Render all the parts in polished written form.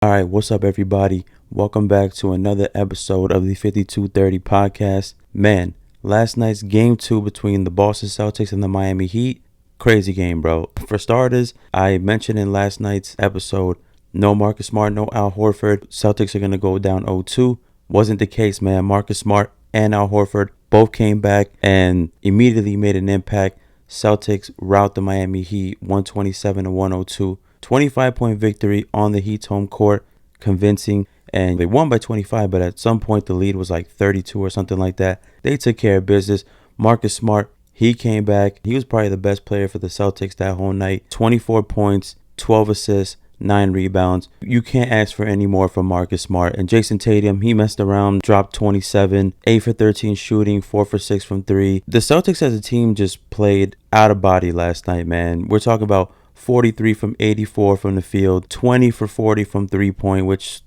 All right, what's up, everybody? Welcome back to another episode of the 5230 podcast. Man, last night's game 2 between the Boston Celtics and the Miami Heat, crazy game, bro. For starters, I mentioned in last night's episode, no Marcus Smart, no Al Horford. Celtics are going to go down 0-2. Wasn't the case, man. Marcus Smart and Al Horford both came back and immediately made an impact. Celtics rout the Miami Heat 127-102. 25-point victory on the Heat's home court, convincing, and they won by 25, but at some point the lead was like 32 or something like that. They took care of business. Marcus Smart, he came back. He was probably the best player for the Celtics that whole night. 24 points, 12 assists, 9 rebounds. You can't ask for any more from Marcus Smart. And Jason Tatum, he messed around, dropped 27, 8 for 13 shooting, 4 for 6 from 3. The Celtics as a team just played out of body last night, man. We're talking about 43 from 84 from the field, 20 for 40 from three-point, which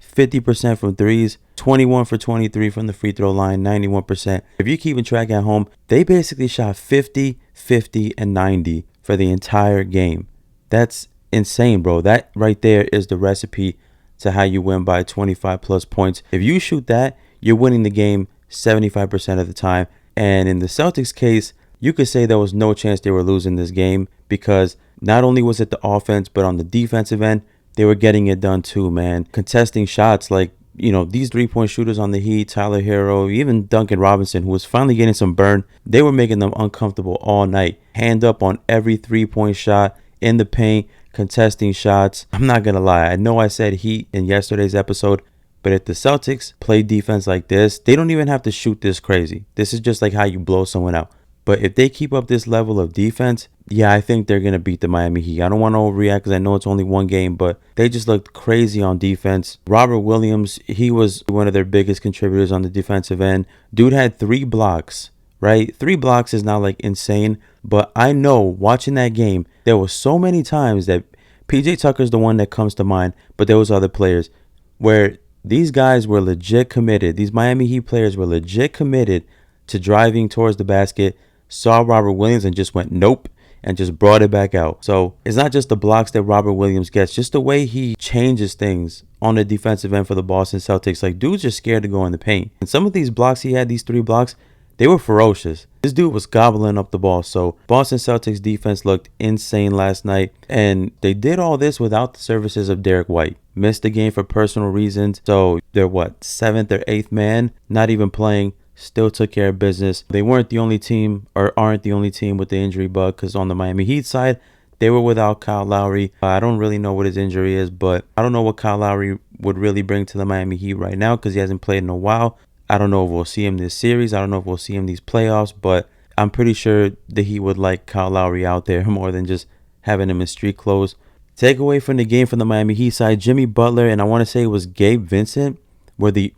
50% from threes, 21 for 23 from the free throw line, 91%. If you're keeping track at home, they basically shot 50, 50, and 90 for the entire game. That's insane, bro. That right there is the recipe to how you win by 25 plus points. If you shoot that, you're winning the game 75% of the time. And in the Celtics case, you could say there was no chance they were losing this game because not only was it the offense, but on the defensive end, they were getting it done too, man. Contesting shots like, these three-point shooters on the Heat, Tyler Hero, even Duncan Robinson, who was finally getting some burn, they were making them uncomfortable all night. Hand up on every three-point shot in the paint, contesting shots. I'm not going to lie. I know I said Heat in yesterday's episode, but if the Celtics play defense like this, they don't even have to shoot this crazy. This is just like how you blow someone out. But if they keep up this level of defense, yeah, I think they're going to beat the Miami Heat. I don't want to overreact because I know it's only one game, but they just looked crazy on defense. Robert Williams, he was one of their biggest contributors on the defensive end. Dude had 3 blocks, right? 3 blocks is not like insane, but I know watching that game, there were so many times that PJ Tucker's the one that comes to mind, but there was other players where these guys were legit committed. These Miami Heat players were legit committed to driving towards the basket, saw Robert Williams and just went nope and just brought it back out. So it's not just the blocks that Robert Williams gets, just the way he changes things on the defensive end for the Boston Celtics. Like, dude's just scared to go in the paint. And some of these blocks he had, these 3 blocks, they were ferocious. This dude was gobbling up the ball. So Boston Celtics defense looked insane last night. And they did all this without the services of Derek White. Missed the game for personal reasons. So they're 7th or 8th man, not even playing. Still took care of business. They weren't the only team, or aren't the only team with the injury bug, because on the Miami Heat side, they were without Kyle Lowry. I don't really know what his injury is, but I don't know what Kyle Lowry would really bring to the Miami Heat right now because he hasn't played in a while. I don't know if we'll see him this series. I don't know if we'll see him these playoffs, but I'm pretty sure the Heat would like Kyle Lowry out there more than just having him in street clothes. Takeaway from the game from the Miami Heat side, Jimmy Butler, and I want to say it was Gabe Vincent, were the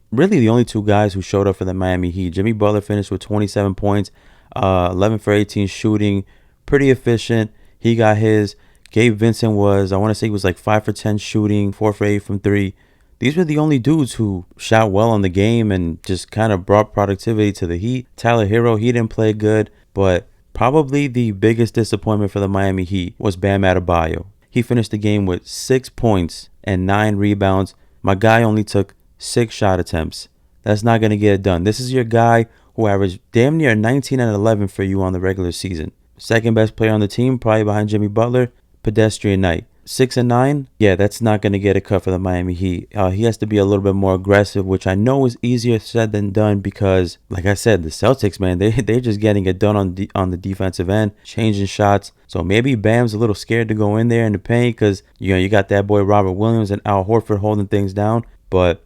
only 2 guys who showed up for the Miami Heat. Jimmy Butler finished with 27 points, 11 for 18 shooting, pretty efficient. He got his. Gabe Vincent was, I want to say he was like 5 for 10 shooting, 4 for 8 from 3. These were the only dudes who shot well on the game and just kind of brought productivity to the Heat. Tyler Hero, he didn't play good, but probably the biggest disappointment for the Miami Heat was Bam Adebayo. He finished the game with 6 points and 9 rebounds. My guy only took 6 shot attempts. That's not going to get it done. This is your guy who averaged damn near 19 and 11 for you on the regular season. Second best player on the team, probably behind Jimmy Butler. Pedestrian night. 6 and 9. Yeah, that's not going to get a cut for the Miami Heat. He has to be a little bit more aggressive, which I know is easier said than done because, like I said, the Celtics, man, they're just getting it done on the defensive end, changing shots. So maybe Bam's a little scared to go in there in the paint because, you got that boy Robert Williams and Al Horford holding things down. But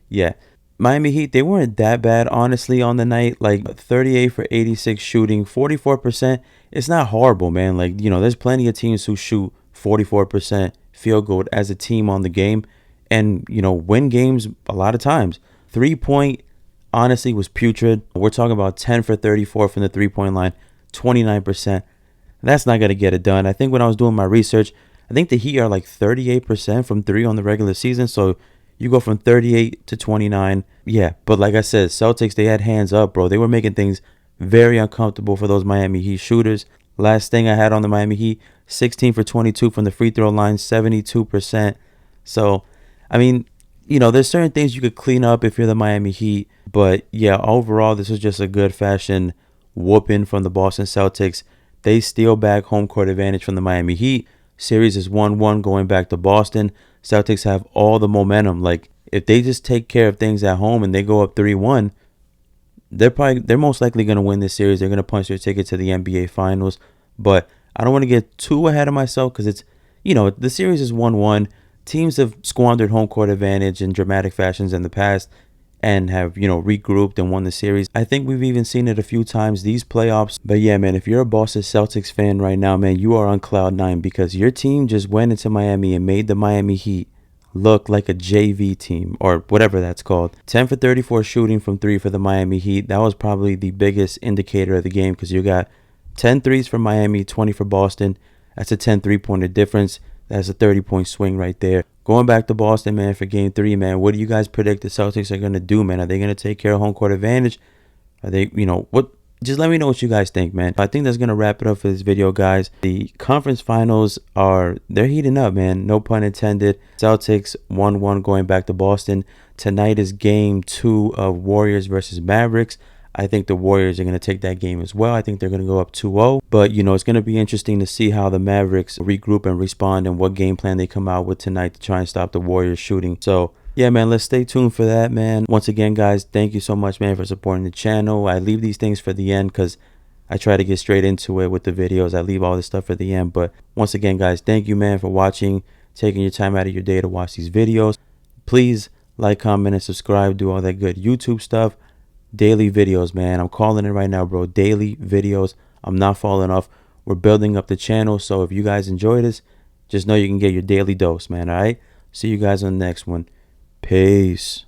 yeah, Miami Heat, they weren't that bad, honestly, on the night. Like 38 for 86 shooting, 44%. It's not horrible, man. Like, there's plenty of teams who shoot 44% field goal as a team on the game and, win games a lot of times. 3-point, honestly, was putrid. We're talking about 10 for 34 from the 3-point line, 29%. That's not going to get it done. I think when I was doing my research, I think the Heat are like 38% from 3 on the regular season. So you go from 38 to 29. Yeah, but like I said, Celtics, they had hands up, bro. They were making things very uncomfortable for those Miami Heat shooters. Last thing I had on the Miami Heat, 16 for 22 from the free throw line, 72%. So I mean, there's certain things you could clean up if you're the Miami Heat. But yeah, overall, this was just a good fashion whooping from the Boston Celtics. They steal back home court advantage from the Miami Heat. Series is 1-1 going back to Boston. Celtics have all the momentum. Like, if they just take care of things at home and they go up 3-1, they're most likely going to win this series. They're going to punch their ticket to the NBA Finals. But I don't want to get too ahead of myself because it's, the series is 1-1. Teams have squandered home court advantage in dramatic fashions in the past and have, regrouped and won the series. I think we've even seen it a few times these playoffs. But yeah, man, if you're a Boston Celtics fan right now, man, you are on cloud nine because your team just went into Miami and made the Miami Heat look like a JV team or whatever that's called. 10 for 34 shooting from three for the Miami Heat. That was probably the biggest indicator of the game because you got 10 threes for Miami, 20 for Boston. That's a 10 3-pointer difference. That's a 30-point swing right there. Going back to Boston, man, for game three, man, what do you guys predict the Celtics are going to do, man? Are they going to take care of home court advantage? Are they, what? Just let me know what you guys think, man. I think that's going to wrap it up for this video, guys. The conference finals they're heating up, man. No pun intended. Celtics 1-1 going back to Boston. Tonight is game 2 of Warriors versus Mavericks. I think the Warriors are going to take that game as well. I think they're going to go up 2-0. But, it's going to be interesting to see how the Mavericks regroup and respond and what game plan they come out with tonight to try and stop the Warriors shooting. So, yeah, man, let's stay tuned for that, man. Once again, guys, thank you so much, man, for supporting the channel. I leave these things for the end because I try to get straight into it with the videos. I leave all this stuff for the end. But once again, guys, thank you, man, for watching, taking your time out of your day to watch these videos. Please like, comment, and subscribe. Do all that good YouTube stuff. Daily videos, man. I'm calling it right now, bro. Daily videos. I'm not falling off. We're building up the channel. So if you guys enjoy this, just know you can get your daily dose, man. All right. See you guys on the next one. Peace.